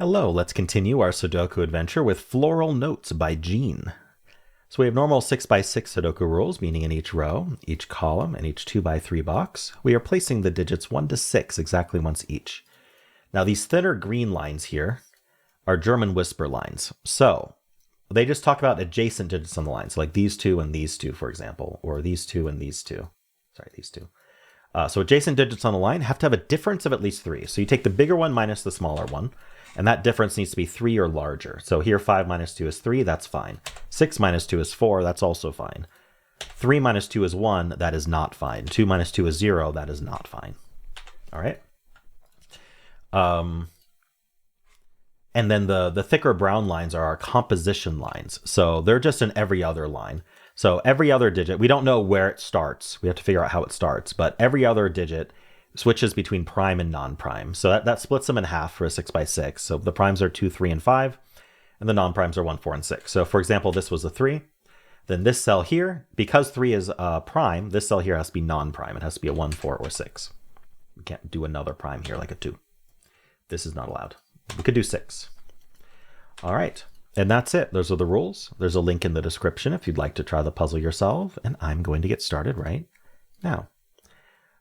Hello, let's continue our Sudoku adventure with Floral Notes by Jean. So we have normal 6x6 Sudoku rules, meaning in each row, each column, and each 2x3 box, we are placing the digits 1 to 6 exactly once each. Now these thinner green lines here are German whisper lines. So they just talk about adjacent digits on the line. So like these two and these two, for example, or these two and these two. Sorry, these two. So adjacent digits on the line have to have a difference of at least 3. So you take the bigger one minus the smaller one, and that difference needs to be 3 or larger. So here 5 minus 2 is 3, that's fine. 6 minus 2 is 4, that's also fine. 3 minus 2 is 1, that is not fine. 2 minus 2 is 0, that is not fine. All right. And then the thicker brown lines are our composition lines. So they're just in every other line. So every other digit, we don't know where it starts. We have to figure out how it starts. But every other digit switches between prime and non-prime. So that splits them in half for a 6x6. So the primes are 2, 3, and 5. And the non-primes are 1, 4, and 6. So for example, this was a 3. Then this cell here, because 3 is prime, this cell here has to be non-prime. It has to be a 1, 4, or 6. We can't do another prime here like a 2. This is not allowed. We could do 6. All right. And that's it. Those are the rules. There's a link in the description if you'd like to try the puzzle yourself. And I'm going to get started right now.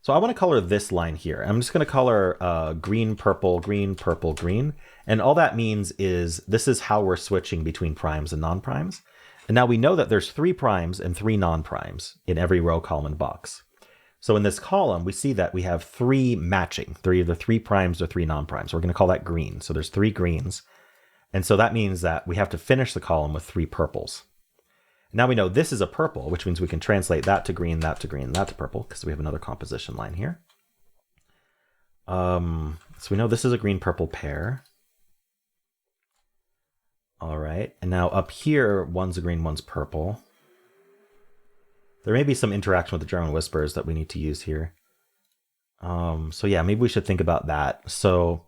So I want to color this line here. I'm just going to color green, purple, green, purple, green. And all that means is this is how we're switching between primes and non-primes. And now we know that there's 3 primes and 3 non-primes in every row, column, and box. So in this column, we see that we have 3 matching. They're either 3 primes or 3 non-primes. We're going to call that green. So there's 3 greens. And so that means that we have to finish the column with 3 purples. Now we know this is a purple, which means we can translate that to green, that to green, that to purple, because we have another composition line here. So we know this is a green-purple pair. All right, and now up here, one's a green, one's purple. There may be some interaction with the German whispers that we need to use here. So yeah, maybe we should think about that. So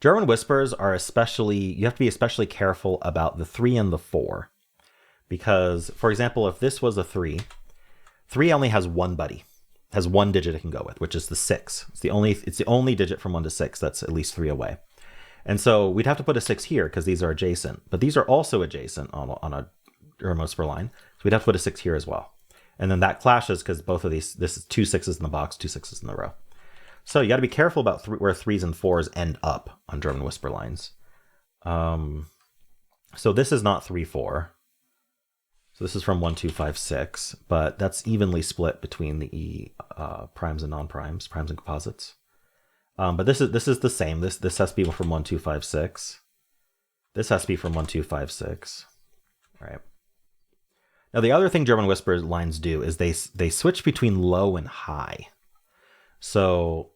German whispers are you have to be especially careful about the 3 and the 4. Because, for example, if this was a 3, 3 only has one buddy, has one digit it can go with, which is the 6. It's the only digit from 1 to 6 that's at least 3 away. And so we'd have to put a 6 here because these are adjacent. But these are also adjacent on a German whisper line. So we'd have to put a 6 here as well. And then that clashes because both of these, this is 2 6s in the box, 2 6s in the row. So you got to be careful about where 3s and 4s end up on German whisper lines. So this is not 3, 4. So this is from 1, 2, 5, 6, but that's evenly split between the primes and non-primes, primes and composites. But this is the same. This has to be from 1, 2, 5, 6. This has to be from 1, 2, 5, 6. All right. Now the other thing German whisper lines do is they switch between low and high. So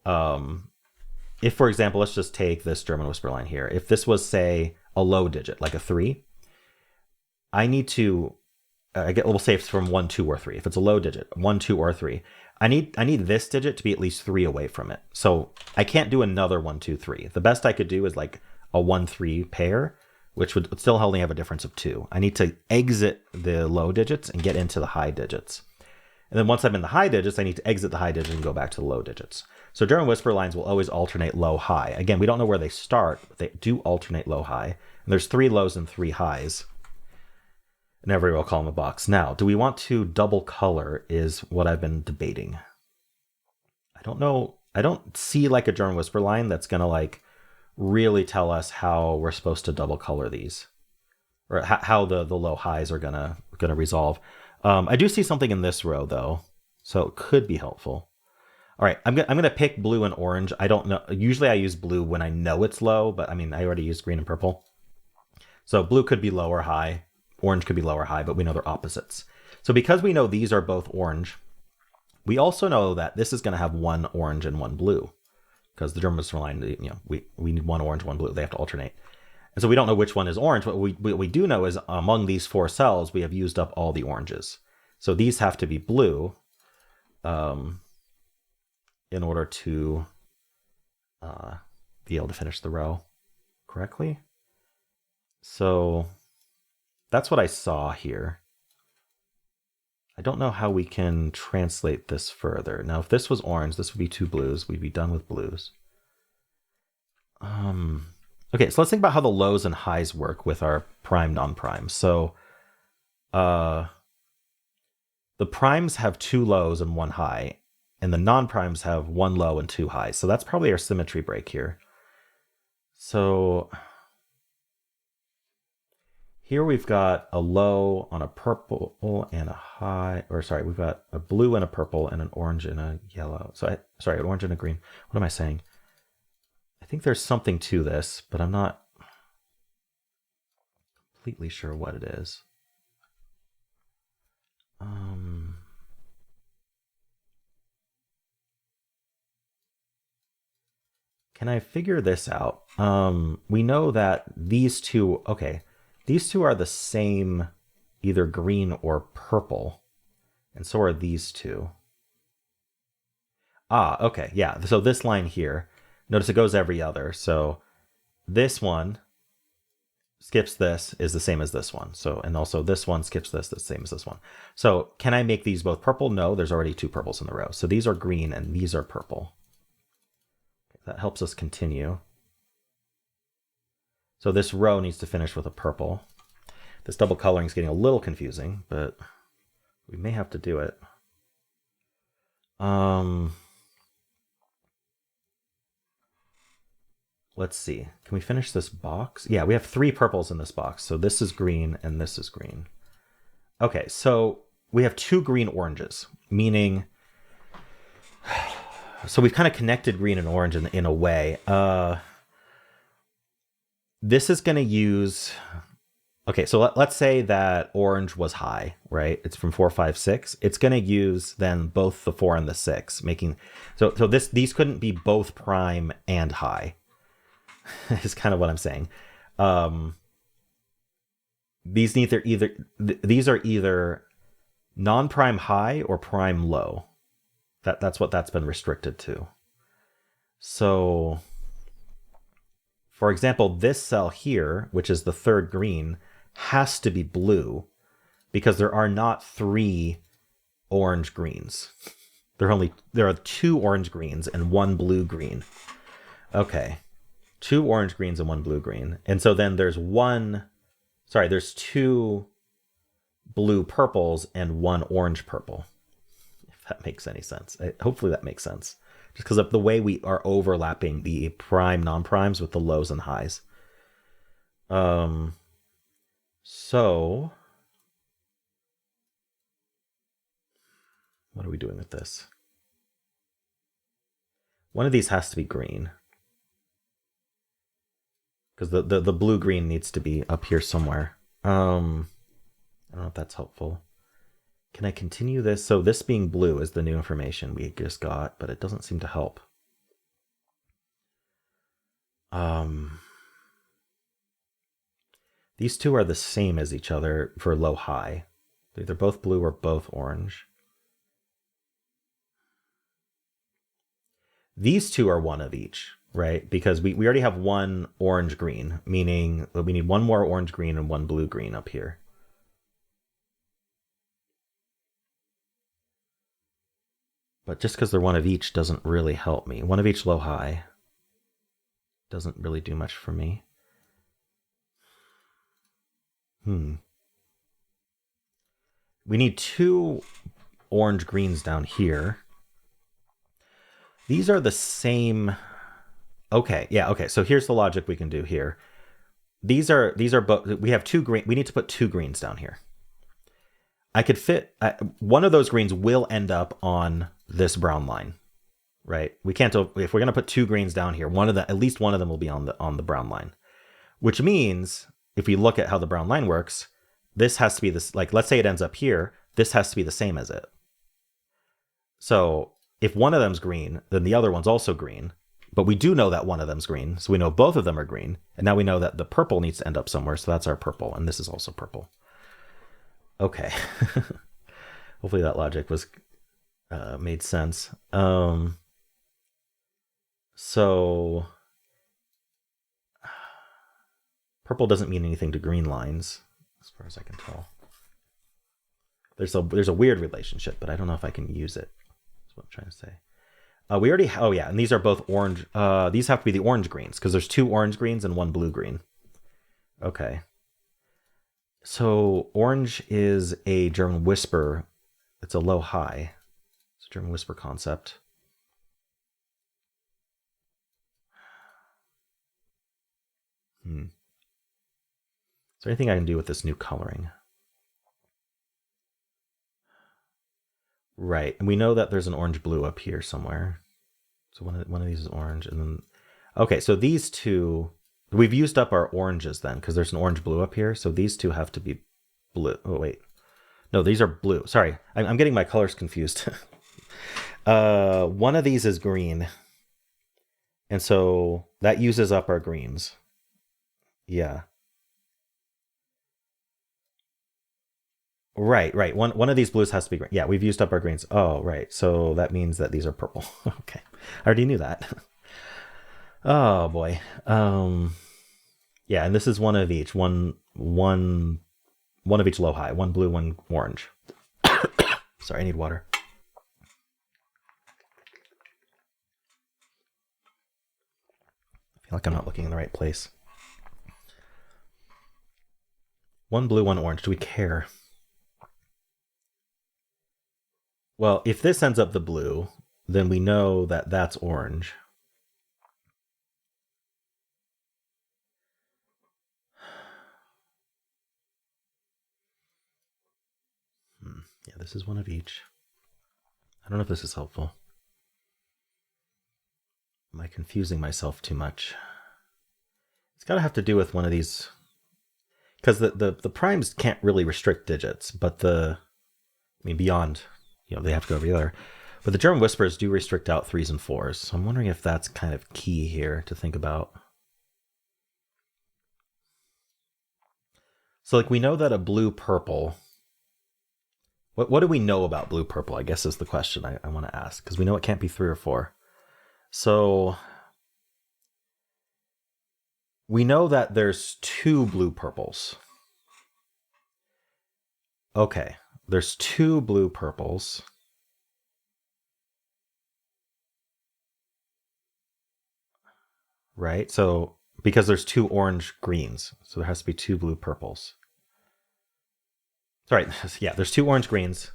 if, for example, let's just take this German whisper line here. If this was, say, a low digit, like a 3, I need to... we'll say it's from 1, 2, or 3. If it's a low digit, 1, 2, or 3, I need this digit to be at least 3 away from it. So I can't do another 1, 2, 3. The best I could do is like a 1, 3 pair, which would still only have a difference of 2. I need to exit the low digits and get into the high digits. And then once I'm in the high digits, I need to exit the high digits and go back to the low digits. So German whisper lines will always alternate low, high. Again, we don't know where they start, but they do alternate low, high. And there's 3 lows and 3 highs in every row, column, and box. Now, do we want to double color is what I've been debating. I don't know. I don't see like a German whisper line that's going to like really tell us how we're supposed to double color these, or how the low highs are gonna resolve. I do see something in this row though, so it could be helpful. All right, I'm gonna pick blue and orange. I don't know. Usually I use blue when I know it's low, but I mean I already used green and purple. So blue could be low or high. Orange could be low or high, but we know they're opposites. So because we know these are both orange, we also know that this is going to have 1 orange and 1 blue, because the German whisper line, we need 1 orange, 1 blue. They have to alternate. And so we don't know which one is orange. What we do know is among these 4 cells, we have used up all the oranges. So these have to be blue in order to be able to finish the row correctly. So that's what I saw here. I don't know how we can translate this further. Now, if this was orange, this would be 2 blues. We'd be done with blues. Okay, so let's think about how the lows and highs work with our prime non-prime. So the primes have 2 lows and 1 high, and the non-primes have 1 low and 2 highs. So that's probably our symmetry break here. So here we've got a low on a purple and a high, or sorry, we've got a blue and a purple and an orange and a yellow. So sorry, an orange and a green. What am I saying? I think there's something to this, but I'm not completely sure what it is. Can I figure this out? We know that these two, okay, these two are the same, either green or purple, and so are these two. Ah, okay, yeah, so this line here, notice it goes every other, so this one skips this is the same as this one. So, and also this one skips this, the same as this one. So can I make these both purple? No, there's already 2 purples in the row. So these are green and these are purple. That helps us continue. So this row needs to finish with a purple. This double coloring is getting a little confusing, but we may have to do it. Let's see. Can we finish this box? Yeah, we have 3 purples in this box. So this is green and this is green. Okay, so we have 2 green oranges, meaning... So we've kind of connected green and orange in a way. This is going to use... Okay, so let's say that orange was high, right? It's from 4, 5, 6. It's going to use then both the 4 and the 6, making... So these couldn't be both prime and high. Is kind of what I'm saying. These are either non-prime high or prime low. That's what that's been restricted to. So, for example, this cell here, which is the 3rd green, has to be blue because there are not 3 orange greens. There are 2 orange greens and 1 blue green. Okay. 2 orange greens and 1 blue green. And so then there's 2 blue purples and 1 orange purple. If that makes any sense. Hopefully that makes sense. Just because of the way we are overlapping the prime non-primes with the lows and highs. So what are we doing with this? One of these has to be green. Because the blue-green needs to be up here somewhere. I don't know if that's helpful. Can I continue this? So this being blue is the new information we just got, but it doesn't seem to help. These two are the same as each other for low-high. They're either both blue or both orange. These two are one of each. Right, because we already have 1 orange-green, meaning we need 1 more orange-green and 1 blue-green up here. But just because they're one of each doesn't really help me. 1 of each low-high doesn't really do much for me. We need 2 orange-greens down here. These are the same... Okay, yeah, okay. So here's the logic we can do here. These are both, we have 2 green, we need to put 2 greens down here. I could fit, one of those greens will end up on this brown line, right? We can't, if we're going to put 2 greens down here, at least one of them will be on the brown line, which means if we look at how the brown line works, this has to be this, like, let's say it ends up here, this has to be the same as it. So if one of them's green, then the other one's also green. But we do know that one of them's green, so we know both of them are green. And now we know that the purple needs to end up somewhere, so that's our purple, and this is also purple. Okay. Hopefully that logic was made sense. So purple doesn't mean anything to green lines, as far as I can tell. There's a weird relationship, but I don't know if I can use it. That's what I'm trying to say. We already, oh yeah, and these are both orange. These have to be the orange greens because there's 2 orange greens and 1 blue green. Okay. So orange is a German whisper. It's a low high. It's a German whisper concept. Is there anything I can do with this new coloring? Right, and we know that there's an orange blue up here somewhere. So one of these is orange, and then okay, so these two, we've used up our oranges then because there's an orange blue up here. So these two have to be blue. Oh wait, no, these are blue. Sorry, I'm getting my colors confused. One of these is green, and so that uses up our greens. Yeah. Right. One of these blues has to be green. Yeah, we've used up our greens. Oh, right. So that means that these are purple. Okay. I already knew that. Oh boy. Yeah, and this is one of each. One of each low high. One blue, one orange. Sorry, I need water. I feel like I'm not looking in the right place. One blue, one orange. Do we care? Well, if this ends up the blue, then we know that that's orange. Yeah, this is one of each. I don't know if this is helpful. Am I confusing myself too much? It's got to have to do with one of these, because the primes can't really restrict digits, but beyond, they have to go over the other. But the German whispers do restrict out 3s and 4s. So I'm wondering if that's kind of key here to think about. So like we know that a blue purple. What do we know about blue purple? I guess is the question I want to ask, because we know it can't be 3 or 4. So we know that there's 2 blue purples. Okay, there's 2 blue purples. Right? So because there's 2 orange greens, so there has to be 2 blue purples. Sorry, yeah, there's 2 orange greens,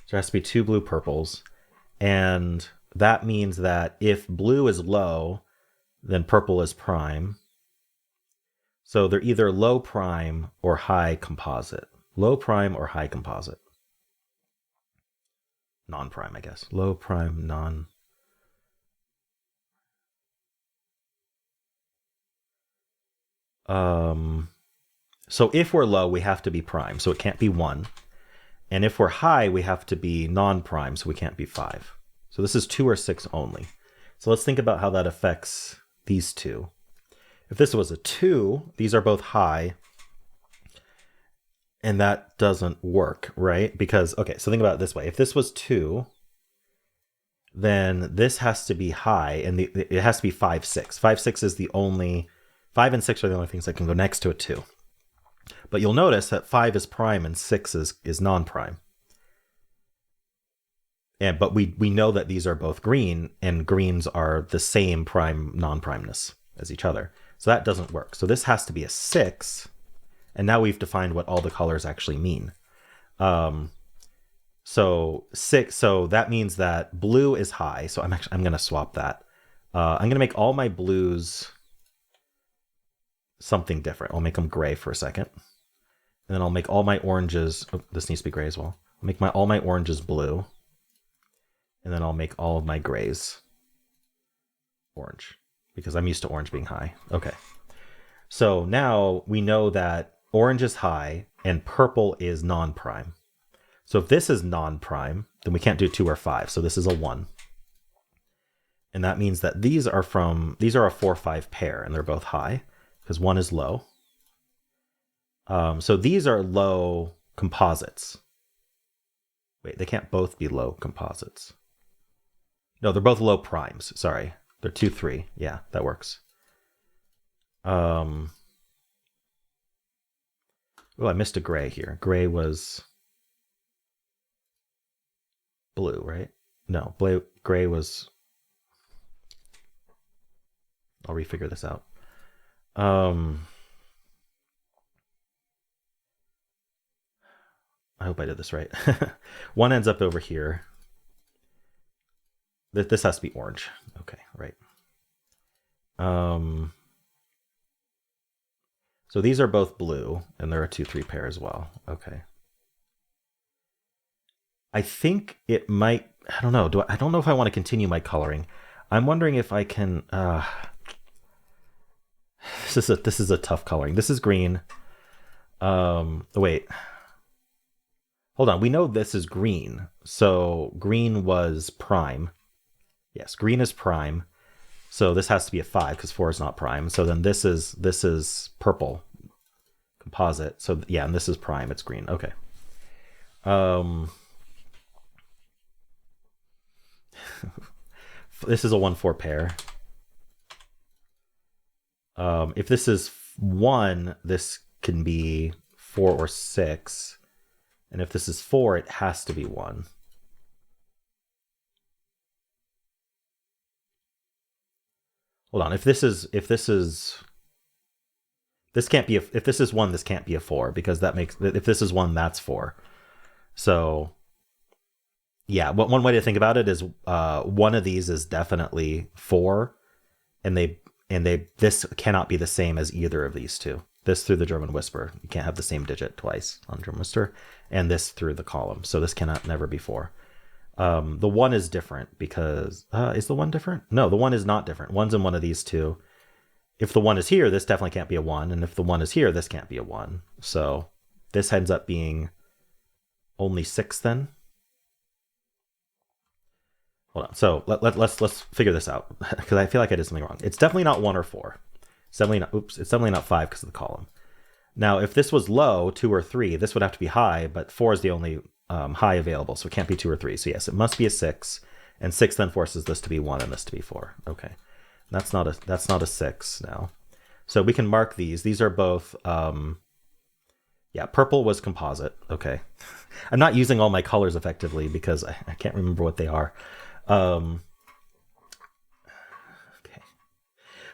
so there has to be 2 blue purples, and that means that if blue is low, then purple is prime. So they're either low prime or high composite. Low prime or high composite. Non-prime, I guess. Low prime, non. So if we're low, we have to be prime, so it can't be 1. And if we're high, we have to be non-prime, so we can't be 5. So this is 2 or 6 only. So let's think about how that affects these two. If this was a 2, these are both high, and that doesn't work, right? Because, okay, so think about it this way. If this was 2, then this has to be high, and it has to be 5, 6. 5, 6 is the only, 5 and 6 are the only things that can go next to a 2. But you'll notice that 5 is prime and 6 is non-prime. But we know that these are both green, and greens are the same prime non-primeness as each other. So that doesn't work. So this has to be a 6, and now we've defined what all the colors actually mean. So 6. So that means that blue is high. So I'm going to swap that. I'm going to make all my blues something different. I'll make them gray for a second. And then I'll make all my oranges. Oh, this needs to be gray as well. I'll make all my oranges blue. And then I'll make all of my grays orange, because I'm used to orange being high. Okay. So now we know that orange is high and purple is non-prime. So if this is non-prime, then we can't do 2 or 5. So this is a 1. And that means that these are a 4-5 pair, and they're both high because 1 is low. So these are low composites. Wait, they can't both be low composites. No, they're both low primes. Sorry. They're 2, 3. Yeah, that works. Oh, I missed a gray here. Gray was blue, right? No, gray was I'll refigure this out. I hope I did this right. 1 ends up over here. This has to be orange. Okay, right. So these are both blue, and there are 2-3 pair as well. Okay. I think it might. I don't know. I don't know if I want to continue my coloring. I'm wondering if I can. This is a tough coloring. This is green. Wait. Hold on. We know this is green. So green was prime. Yes, green is prime. So this has to be a 5 because 4 is not prime. So then this is purple composite. So yeah, and this is prime. It's green. Okay. This is a 1-4 pair. If this is 1, this can be 4 or 6. And if this is 4, it has to be 1. Hold on. If this is 1, this can't be a 4 because that makes, if this is 1, that's 4. So yeah, one way to think about it is one of these is definitely 4, and this cannot be the same as either of these two. This through the German Whisper, you can't have the same digit twice on German Whisper, and this through the column. So this cannot never be 4. The 1 is different because is the 1 different? No, the 1 is not different. 1's in one of these two. If the 1 is here, this definitely can't be a 1, and if the 1 is here, this can't be a 1. So this ends up being only 6 then. Hold on. So let's figure this out because I feel like I did something wrong. It's definitely not 1 or 4. It's definitely not. Oops. It's definitely not 5 because of the column. Now, if this was low, 2 or 3, this would have to be high, but 4 is the only high available, so it can't be 2 or 3. So yes, it must be a 6, and 6 then forces this to be 1 and this to be 4. Okay, that's not a 6 now. So we can mark these. These are both. Yeah, purple was composite. Okay, I'm not using all my colors effectively because I can't remember what they are. Okay.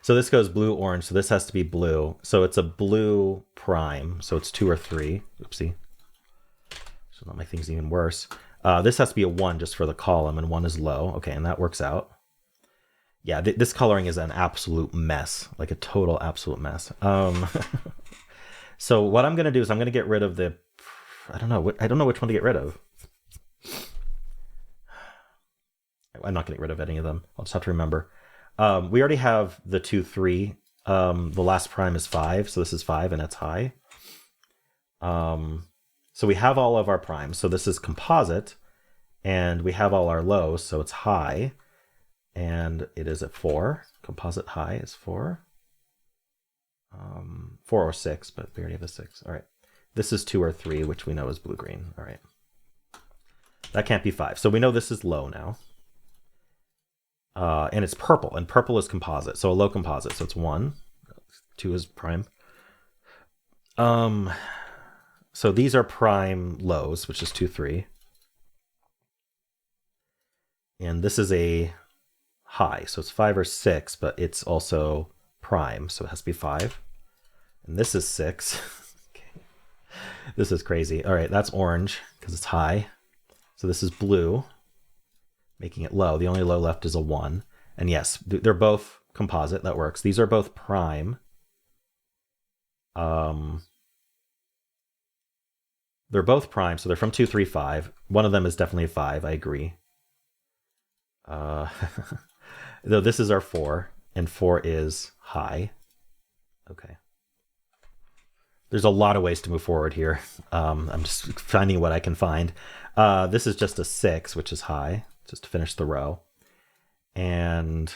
So this goes blue, orange. So this has to be blue. So it's a blue prime. So it's 2 or 3. Oopsie. So that makes things even worse. This has to be a 1 just for the column, and 1 is low. Okay, and that works out. Yeah, this coloring is an absolute mess, like a total absolute mess. So what I'm going to do is I'm going to get rid of the, I don't know which one to get rid of. I'm not getting rid of any of them. I'll just have to remember. We already have the 2, 3. The last prime is 5, so this is 5 and it's high. So we have all of our primes. So this is composite, and we have all our lows, so it's high, and it is at 4. Composite high is 4. 4 or 6, but we already have a 6. All right. This is 2 or 3, which we know is blue-green. All right. That can't be 5. So we know this is low now. And it's purple, and purple is composite, so a low composite. So it's 1. 2 is prime. So these are prime lows, which is 2, 3. And this is a high, so it's 5 or 6, but it's also prime, so it has to be 5. And this is 6. Okay. This is crazy. All right, that's orange because it's high. So this is blue, making it low. The only low left is a 1. And yes, they're both composite. That works. These are both prime. They're both prime, so they're from 2, 3, 5. One of them is definitely a 5. I agree. Though this is our 4, and 4 is high. Okay. There's a lot of ways to move forward here. I'm just finding what I can find. This is just a 6, which is high, just to finish the row. And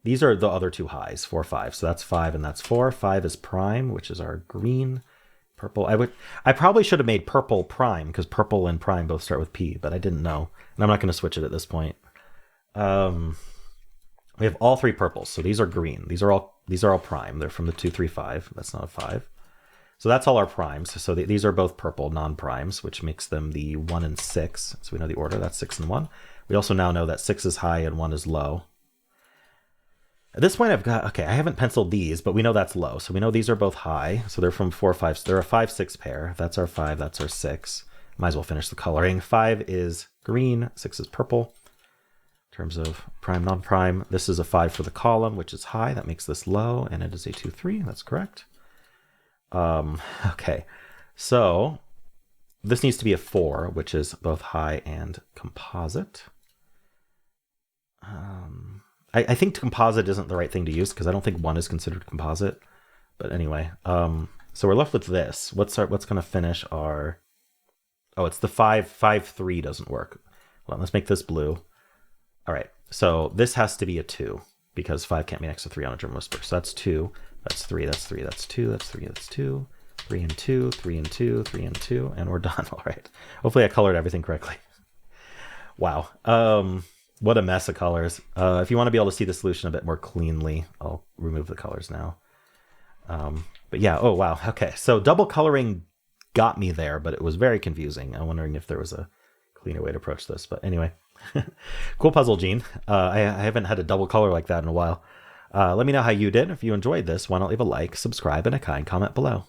these are the other two highs, 4, 5. So that's 5 and that's 4. 5 is prime, which is our green. Purple. I probably should have made purple prime because purple and prime both start with P, but I didn't know. And I'm not going to switch it at this point. We have all 3 purples. So these are green. These are all prime. They're from the 2, 3, 5. That's not a 5. So that's all our primes. So these are both purple non-primes, which makes them the 1 and 6. So we know the order. That's 6 and 1. We also now know that 6 is high and 1 is low. At this point, I've got, okay, I haven't penciled these, but we know that's low. So we know these are both high. So they're from 4, 5. They're a 5, 6 pair. That's our 5. That's our 6. Might as well finish the coloring. 5 is green. 6 is purple. In terms of prime, non-prime, this is a 5 for the column, which is high. That makes this low, and it is a 2, 3. That's correct. Okay, so this needs to be a 4, which is both high and composite. I think composite isn't the right thing to use because I don't think 1 is considered composite. But anyway, so we're left with this. What's going to finish our? Oh, it's the 5, 5, 3 doesn't work. Hold on, let's make this blue. All right, so this has to be a 2 because 5 can't be next to 3 on a German whisper. So that's 2, that's 3, that's 3, that's 2, that's 3, that's 2, 3 and 2, 3 and 2, 3 and 2, and we're done. All right. Hopefully I colored everything correctly. Wow. What a mess of colors. If you want to be able to see the solution a bit more cleanly, I'll remove the colors now. But yeah, oh wow. Okay, so double coloring got me there, but it was very confusing. I'm wondering if there was a cleaner way to approach this. But anyway, cool puzzle, Gene. I haven't had a double color like that in a while. Let me know how you did. If you enjoyed this, why not leave a like, subscribe, and a kind comment below.